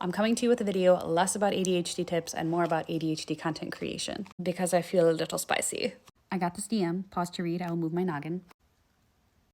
I'm coming to you with a video less about ADHD tips and more about ADHD content creation because I feel a little spicy. I got this DM, pause to read, I will move my noggin.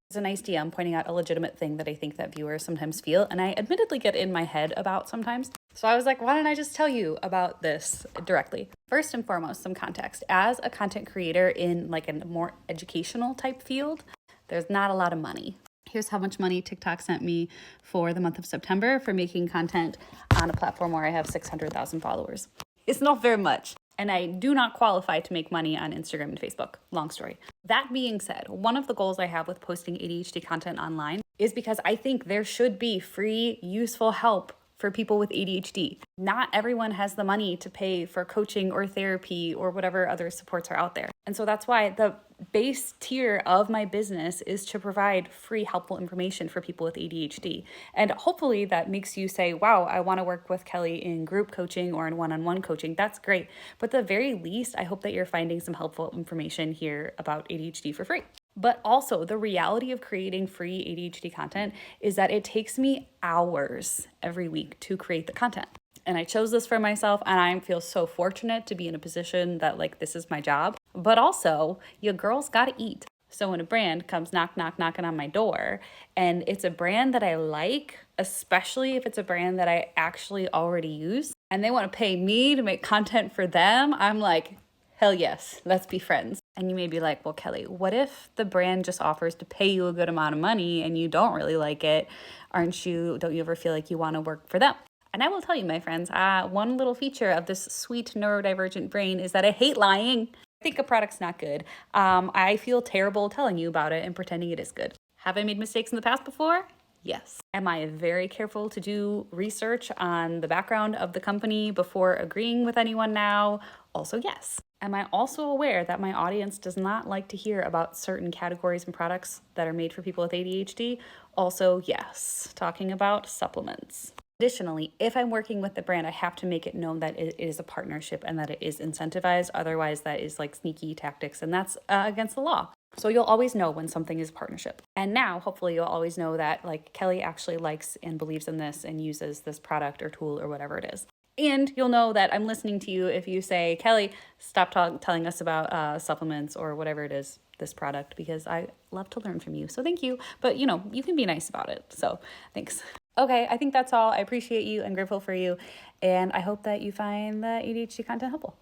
It's a nice DM pointing out a legitimate thing that I think that viewers sometimes feel, and I admittedly get in my head about sometimes. So I was like, why don't I just tell you about this directly? First and foremost, some context. As a content creator in like a more educational type field, there's not a lot of money. Here's how much money TikTok sent me for the month of September for making content on a platform where I have 600,000 followers. It's not very much. And I do not qualify to make money on Instagram and Facebook. Long story. That being said, one of the goals I have with posting ADHD content online is because I think there should be free, useful help for people with ADHD. Not everyone has the money to pay for coaching or therapy or whatever other supports are out there. And so that's why the base tier of my business is to provide free, helpful information for people with ADHD. And hopefully that makes you say, wow, I want to work with Kelly in group coaching or in one-on-one coaching. That's great. But at the very least, I hope that you're finding some helpful information here about ADHD for free. But also, the reality of creating free ADHD content is that it takes me hours every week to create the content. And I chose this for myself, and I feel so fortunate to be in a position that like this is my job. But also, your girl's gotta eat. So when a brand comes knocking on my door, and it's a brand that I like, especially if it's a brand that I actually already use, and they want to pay me to make content for them, I'm like, hell yes, let's be friends. And you may be like, well, Kelly, what if the brand just offers to pay you a good amount of money and you don't really like it? Don't you ever feel like you want to work for them? And I will tell you, my friends, one little feature of this sweet neurodivergent brain is that I hate lying. I think a product's not good. I feel terrible telling you about it and pretending it is good. Have I made mistakes in the past before? Yes. Am I very careful to do research on the background of the company before agreeing with anyone now? Also, yes. Am I also aware that my audience does not like to hear about certain categories and products that are made for people with ADHD? Also, yes. Talking about supplements. Additionally, if I'm working with the brand, I have to make it known that it is a partnership and that it is incentivized. Otherwise, that is like sneaky tactics, and that's against the law. So you'll always know when something is a partnership. And now, hopefully, you'll always know that like Kelly actually likes and believes in this and uses this product or tool or whatever it is. And you'll know that I'm listening to you if you say, Kelly, stop telling us about supplements or whatever it is, this product, because I love to learn from you. So thank you. But, you know, you can be nice about it. So thanks. Okay, I think that's all. I appreciate you and grateful for you. And I hope that you find the ADHD content helpful.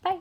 Bye.